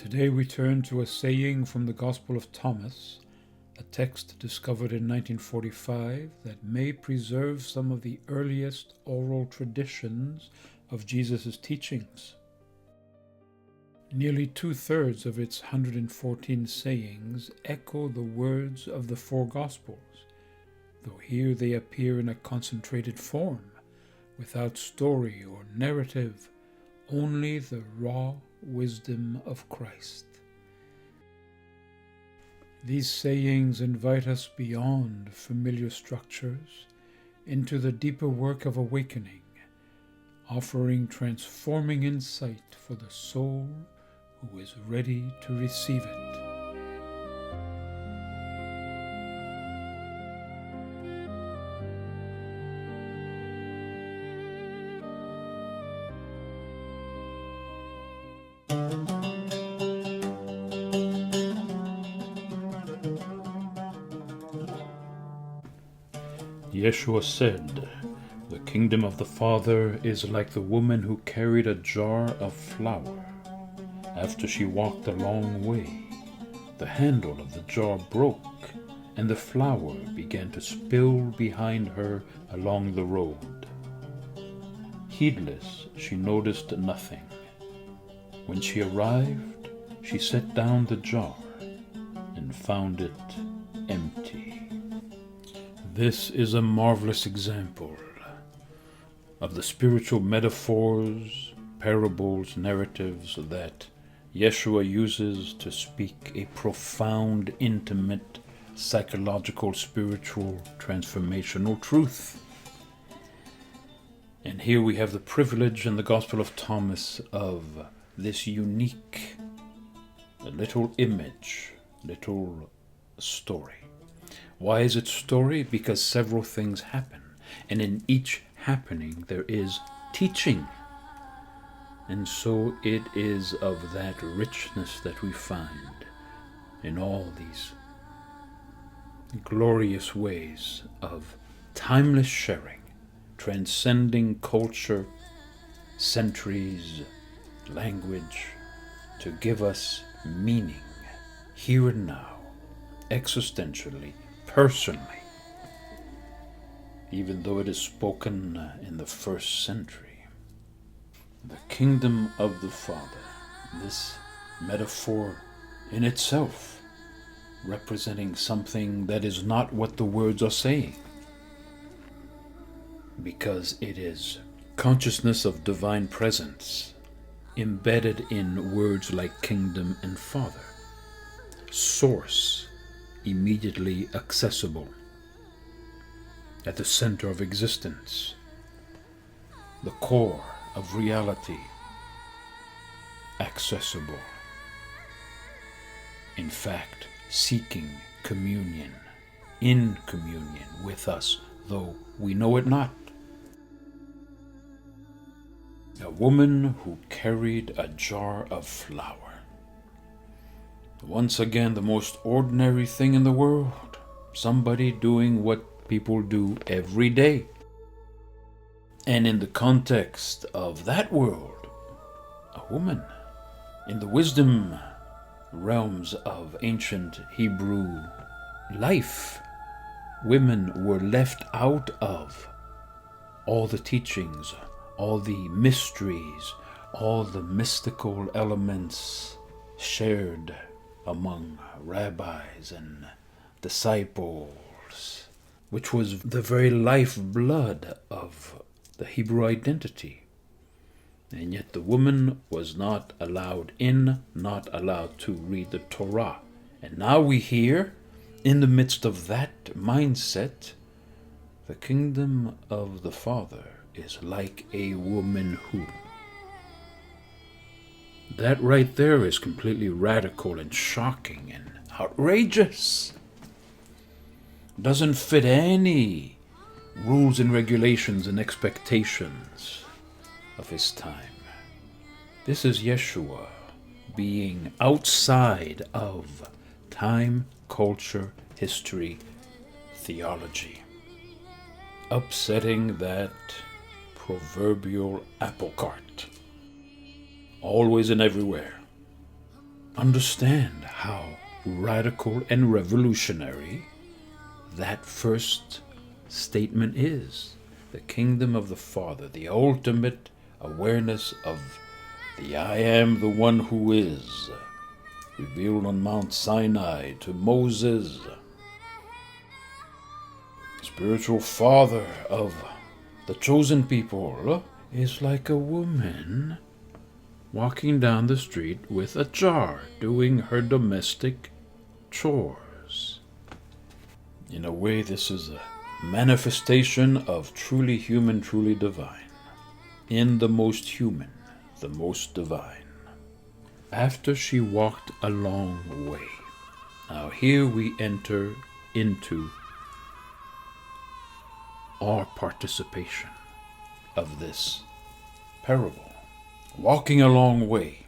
Today we turn to a saying from the Gospel of Thomas, a text discovered in 1945 that may preserve some of the earliest oral traditions of Jesus' teachings. Nearly 2/3 of its 114 sayings echo the words of the four Gospels, though here they appear in a concentrated form, without story or narrative, only the raw wisdom of Christ. These sayings invite us beyond familiar structures into the deeper work of awakening, offering transforming insight for the soul who is ready to receive it. Yeshua said, "The kingdom of the Father is like the woman who carried a jar of flour. After she walked a long way, the handle of the jar broke, and the flour began to spill behind her along the road. Heedless, she noticed nothing. When she arrived, she set down the jar and found it empty." This is a marvelous example of the spiritual metaphors, parables, narratives that Yeshua uses to speak a profound, intimate, psychological, spiritual, transformational truth. And here we have the privilege in the Gospel of Thomas of this unique little image, little story. Why is it story? Because several things happen, and in each happening there is teaching. And so it is of that richness that we find in all these glorious ways of timeless sharing, transcending culture, centuries, language, to give us meaning here and now, existentially, personally, even though it is spoken in the 1st century. The kingdom of the Father, this metaphor in itself, representing something that is not what the words are saying, because it is consciousness of divine presence embedded in words like kingdom and Father, source, immediately accessible, at the center of existence, the core of reality, accessible, in fact, seeking communion, in communion with us, though we know it not. A woman who carried a jar of flour. Once again, the most ordinary thing in the world. Somebody doing what people do every day. And in the context of that world, a woman, in the wisdom realms of ancient Hebrew life, women were left out of all the teachings, all the mysteries, all the mystical elements shared among rabbis and disciples, which was the very lifeblood of the Hebrew identity. And yet the woman was not allowed in, not allowed to read the Torah. And now we hear, in the midst of that mindset, the kingdom of the Father is like a woman who. That right there is completely radical and shocking and outrageous. Doesn't fit any rules and regulations and expectations of his time. This is Yeshua being outside of time, culture, history, theology, upsetting that proverbial apple cart, always and everywhere. understand how radical and revolutionary that first statement is. The kingdom of the Father, the ultimate awareness of the I am the one who is, revealed on Mount Sinai to Moses, spiritual father of the chosen people, is like a woman walking down the street with a jar, doing her domestic chores. In a way, this is a manifestation of truly human, truly divine. In the most human, the most divine. After she walked a long way. Now here we enter into our participation of this parable. Walking a long way,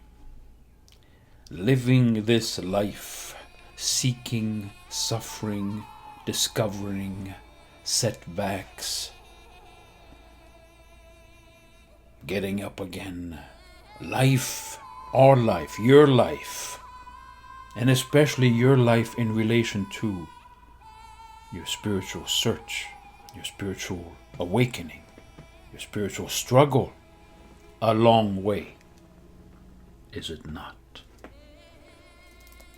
living this life, seeking, suffering, discovering, setbacks, getting up again. Life, our life, your life, and especially your life in relation to your spiritual search, your spiritual awakening, your spiritual struggle. A long way, is it not?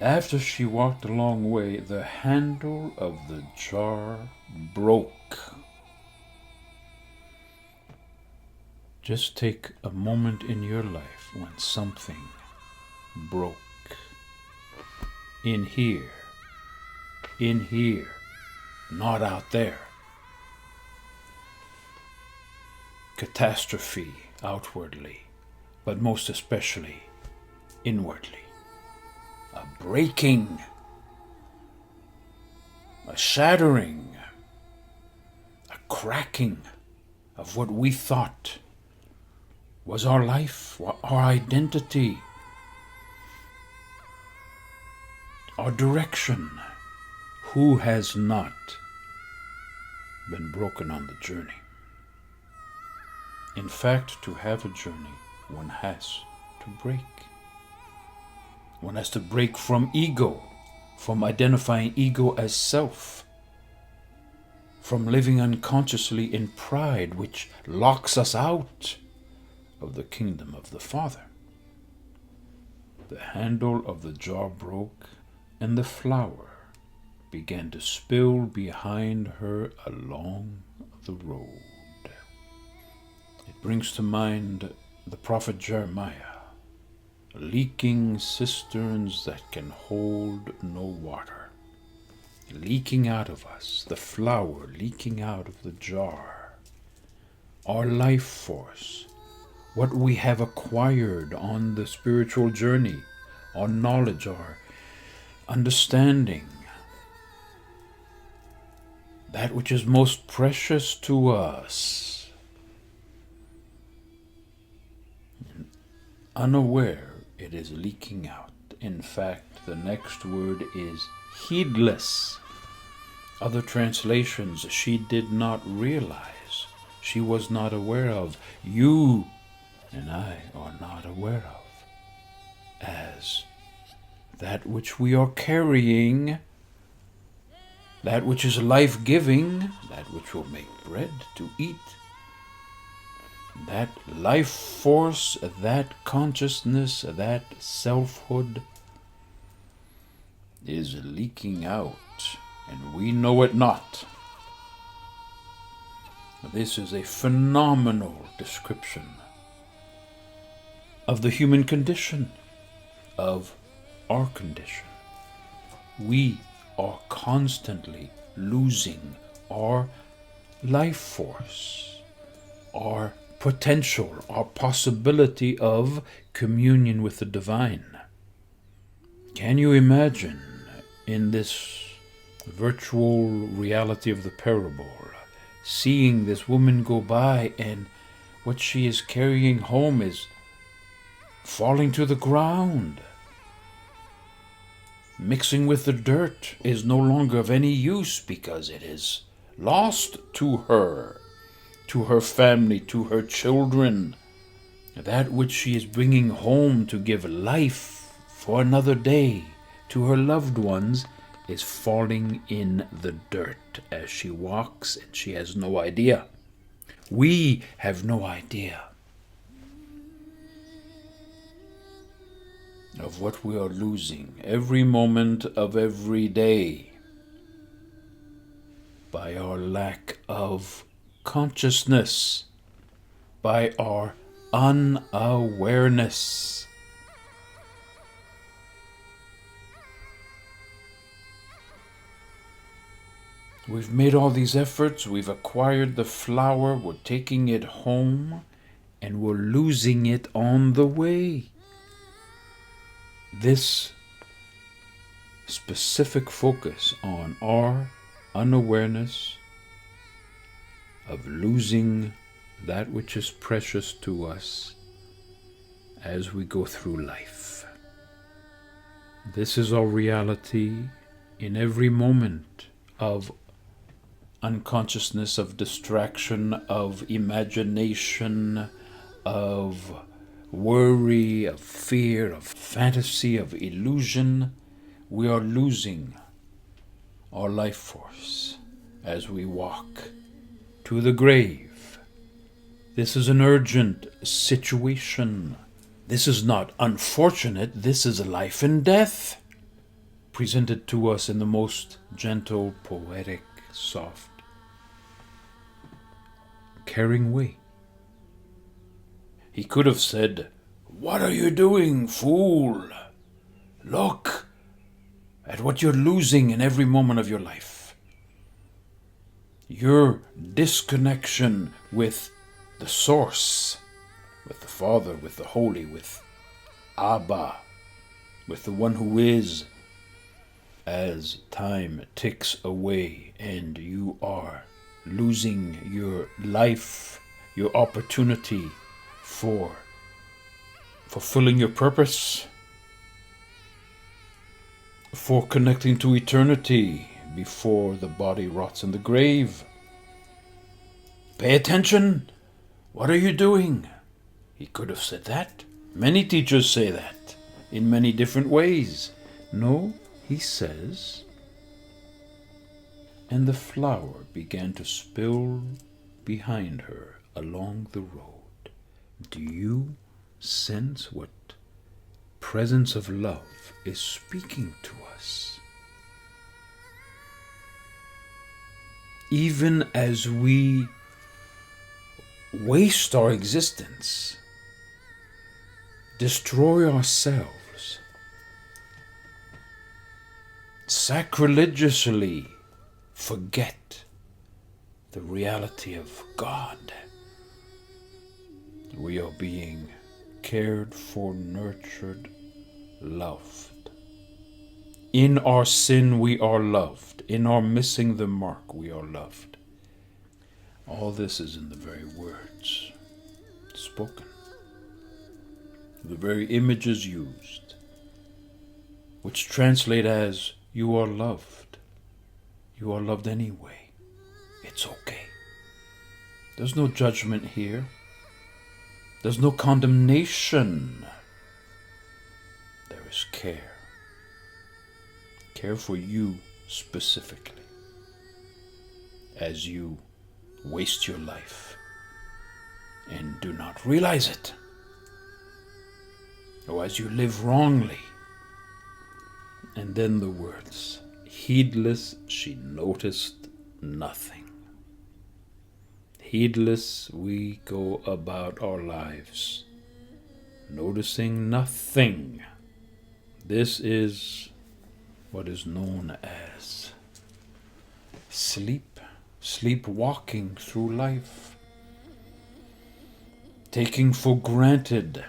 After she walked a long way, the handle of the jar broke. Just take a moment in your life when something broke. In here, not out there. Catastrophe outwardly, but most especially inwardly. A breaking, a shattering, a cracking of what we thought was our life, our identity, our direction. Who has not been broken on the journey? In fact, to have a journey, one has to break. One has to break from ego, from identifying ego as self, from living unconsciously in pride, which locks us out of the kingdom of the Father. The handle of the jar broke, and the flour began to spill behind her along the road. It brings to mind the prophet Jeremiah. Leaking cisterns that can hold no water. Leaking out of us, the flour leaking out of the jar. Our life force, what we have acquired on the spiritual journey, our knowledge, our understanding, that which is most precious to us. Unaware, it is leaking out. In fact, the next word is heedless. Other translations, she did not realize. She was not aware of. You and I are not aware of. As that which we are carrying, that which is life-giving, that which will make bread to eat, that life force, that consciousness, that selfhood is leaking out, and we know it not. This is a phenomenal description of the human condition, of our condition. We are constantly losing our life force, our potential, our possibility of communion with the divine. Can you imagine in this virtual reality of the parable, seeing this woman go by and what she is carrying home is falling to the ground? Mixing with the dirt is no longer of any use because it is lost to her family, to her children. That which she is bringing home to give life for another day to her loved ones is falling in the dirt as she walks, and she has no idea. We have no idea of what we are losing every moment of every day by our lack of consciousness, by our unawareness. We've made all these efforts, we've acquired the flower, we're taking it home, and we're losing it on the way. This specific focus on our unawareness of losing that which is precious to us as we go through life. This is our reality in every moment of unconsciousness, of distraction, of imagination, of worry, of fear, of fantasy, of illusion. We are losing our life force as we walk to the grave. This is an urgent situation. This is not unfortunate. This is life and death, presented to us in the most gentle, poetic, soft, caring way. He could have said, "What are you doing, fool? Look at what you're losing in every moment of your life. Your disconnection with the Source, with the Father, with the Holy, with Abba, with the One who is, as time ticks away and you are losing your life, your opportunity for fulfilling your purpose, for connecting to eternity before the body rots in the grave. Pay attention. What are you doing?" He could have said that. Many teachers say that in many different ways. No, he says, "And the flower began to spill behind her along the road." Do you sense what presence of love is speaking to us? Even as we waste our existence, destroy ourselves, sacrilegiously forget the reality of God, we are being cared for, nurtured, loved. In our sin we are loved. In our missing the mark we are loved. All this is in the very words spoken, the very images used, which translate as, "You are loved. You are loved anyway. It's okay." There's no judgment here. There's no condemnation. There is care. Care for you specifically as you waste your life and do not realize it, or as you live wrongly. And then the words, "Heedless, she noticed nothing." Heedless, we go about our lives, noticing nothing. This is what is known as sleepwalking through life, taking for granted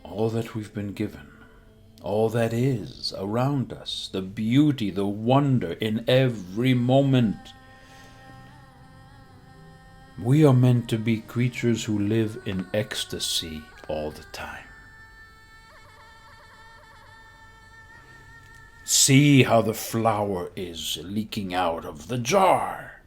all that we've been given, all that is around us, the beauty, the wonder in every moment. We are meant to be creatures who live in ecstasy all the time. See how the flower is leaking out of the jar.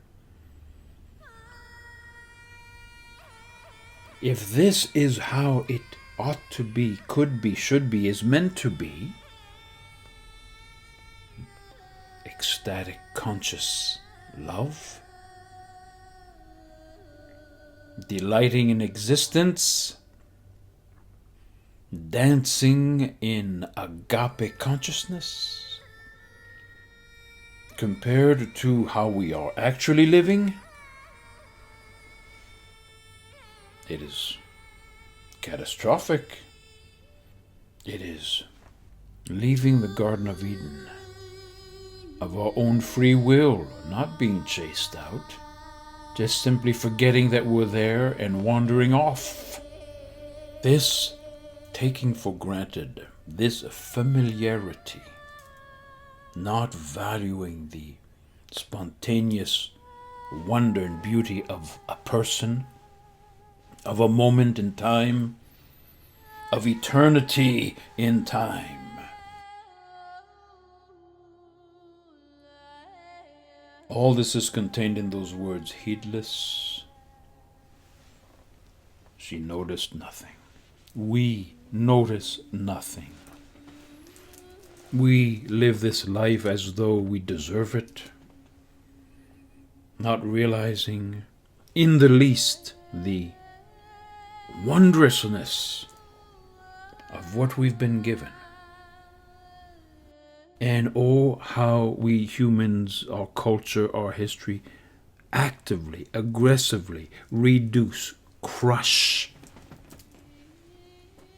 If this is how it ought to be, could be, should be, is meant to be ecstatic, conscious love, delighting in existence, dancing in agape consciousness, compared to how we are actually living, it is catastrophic. It is leaving the Garden of Eden of our own free will, not being chased out, just simply forgetting that we're there and wandering off. This taking for granted, this familiarity, not valuing the spontaneous wonder and beauty of a person, of a moment in time, of eternity in time. All this is contained in those words, heedless. She noticed nothing. We notice nothing. We live this life as though we deserve it, not realizing in the least the wondrousness of what we've been given. And oh, how we humans, our culture, our history, actively, aggressively reduce, crush,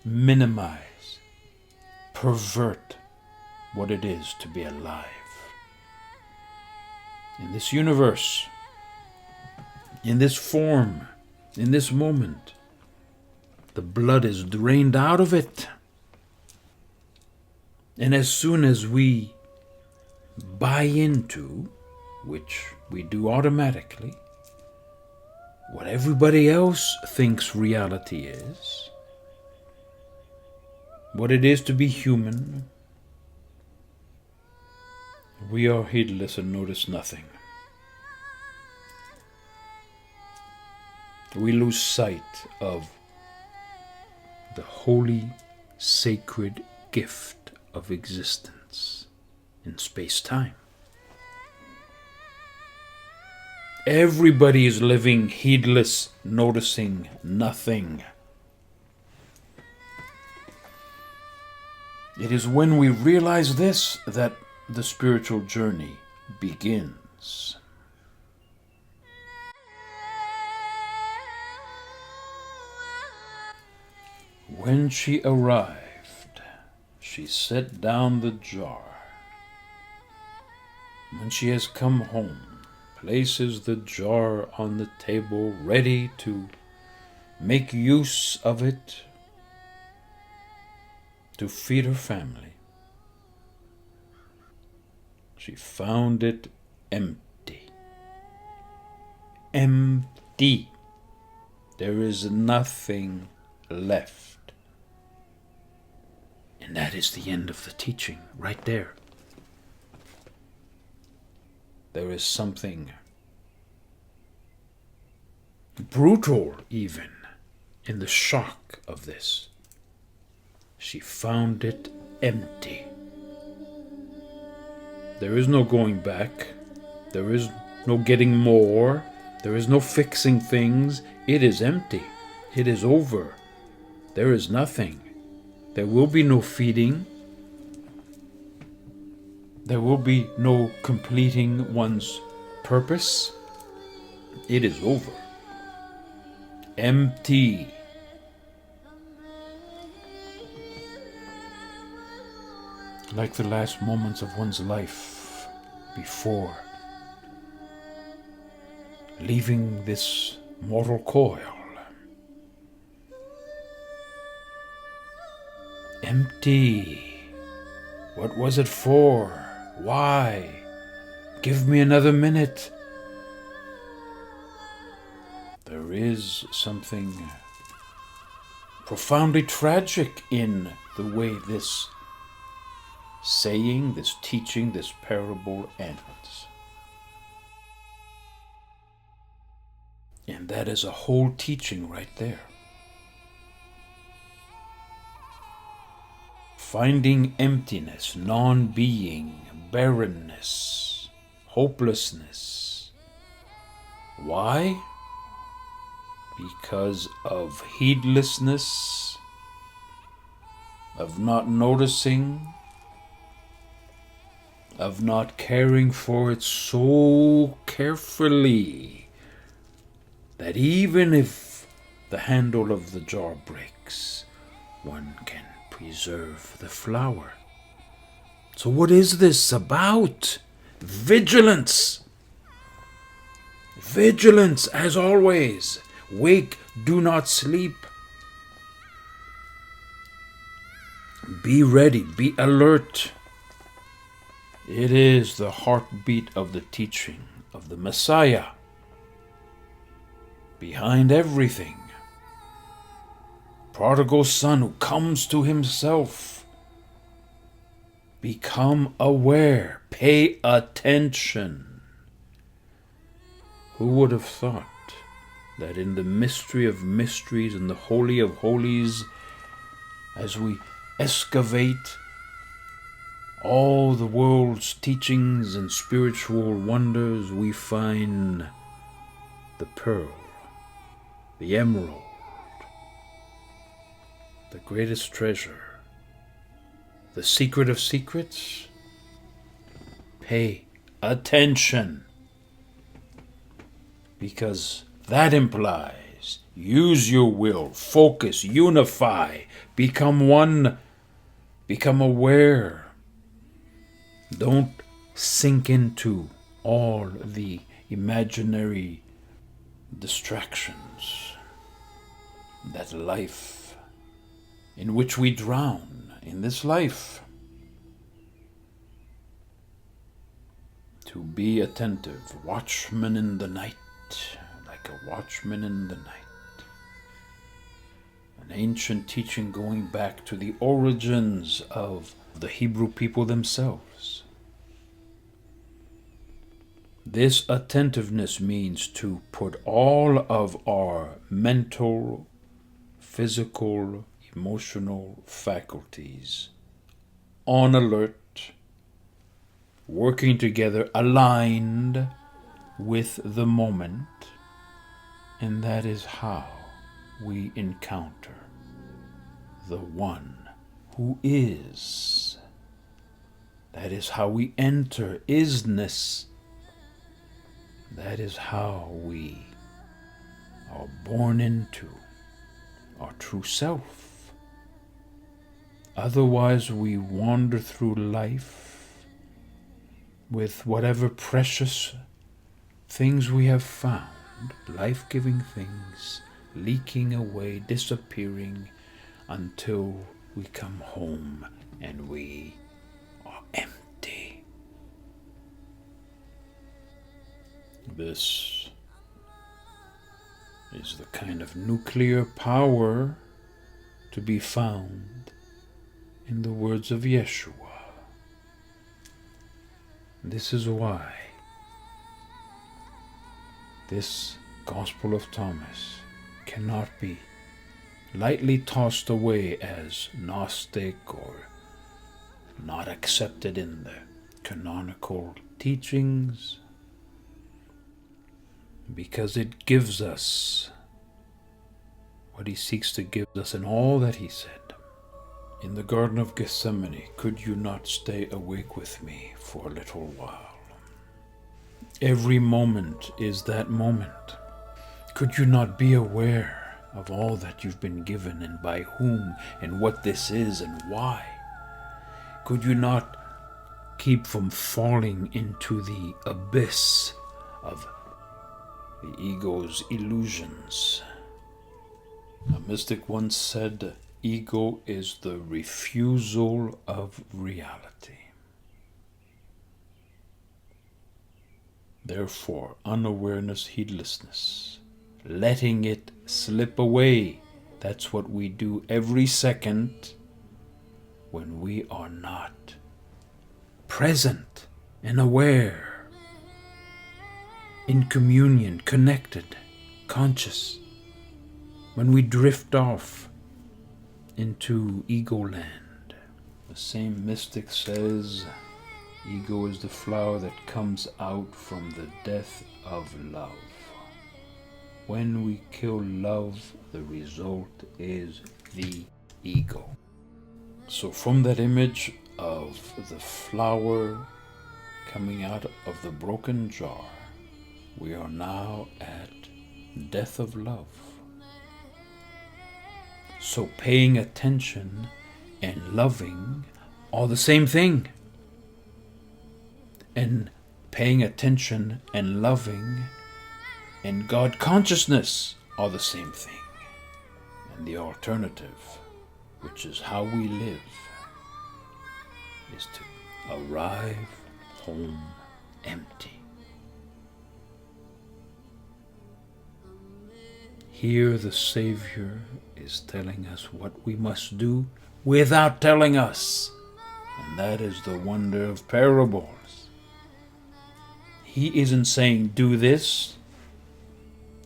minimize, pervert what it is to be alive. In this universe, in this form, in this moment, the blood is drained out of it. And as soon as we buy into, which we do automatically, what everybody else thinks reality is, what it is to be human, we are heedless and notice nothing. We lose sight of the holy, sacred gift of existence in space-time. Everybody is living heedless, noticing nothing. It is when we realize this that the spiritual journey begins. When she arrived, she set down the jar. When she has come home, places the jar on the table, ready to make use of it to feed her family. She found it empty. Empty. There is nothing left. And that is the end of the teaching, right there. There is something brutal, even, in the shock of this. She found it empty. There is no going back. There is no getting more. There is no fixing things. It is empty. It is over. There is nothing. There will be no feeding. There will be no completing one's purpose. It is over. Empty. Like the last moments of one's life before leaving this mortal coil. Empty. What was it for? Why? Give me another minute. There is something profoundly tragic in the way this saying, this teaching, this parable ends. And that is a whole teaching right there. finding emptiness, non-being, barrenness, hopelessness. Why? Because of heedlessness, of not noticing, of not caring for it so carefully that even if the handle of the jar breaks, one can preserve the flower. So what is this about? Vigilance! Vigilance, as always. Wake, do not sleep. Be ready, be alert. It is the heartbeat of the teaching of the Messiah behind everything. Prodigal son who comes to himself. Become aware, pay attention. Who would have thought that in the mystery of mysteries, in the holy of holies, as we excavate all the world's teachings and spiritual wonders, we find the pearl, the emerald, the greatest treasure, the secret of secrets? Pay attention, because that implies use your will, focus, unify, become one, become aware. Don't sink into all the imaginary distractions that life, in which we drown in this life. To be attentive, watchman in the night, like a watchman in the night. An ancient teaching going back to the origins of the Hebrew people themselves. This attentiveness means to put all of our mental, physical, emotional faculties on alert, working together, aligned with the moment, and that is how we encounter the one who is. That is how we enter isness. That is how we are born into our true self. Otherwise, we wander through life with whatever precious things we have found, life-giving things, leaking away, disappearing, until we come home and we are empty. This is the kind of nuclear power to be found in the words of Yeshua. This is why this Gospel of Thomas cannot be lightly tossed away as Gnostic or not accepted in the canonical teachings, because it gives us what he seeks to give us in all that he said. In the Garden of Gethsemane, could you not stay awake with me for a little while? Every moment is that moment. Could you not be aware of all that you've been given and by whom and what this is and why? Could you not keep from falling into the abyss of the ego's illusions? A mystic once said, ego is the refusal of reality. Therefore, unawareness, heedlessness, letting it slip away, that's what we do every second when we are not present and aware, in communion, connected, conscious. When we drift off into ego land, The same mystic says, ego is the flower that comes out from the death of love. When we kill love, the result is the ego. So from that image of the flower coming out of the broken jar, we are now at death of love. So paying attention and loving are the same thing. And paying attention and loving and God consciousness are the same thing. And the alternative, which is how we live, is to arrive home empty. Here the Savior is telling us what we must do without telling us. And that is the wonder of parables. He isn't saying do this.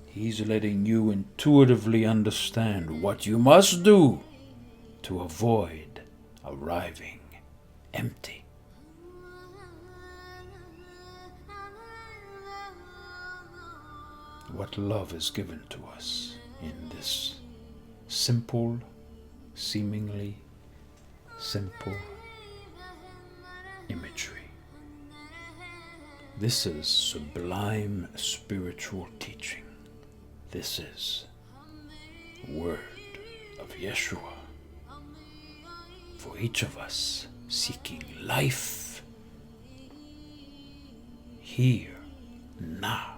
He's letting you intuitively understand what you must do to avoid arriving empty. What love is given to us in this simple, seemingly simple imagery. This is sublime spiritual teaching. This is word of Yeshua for each of us seeking life here, now.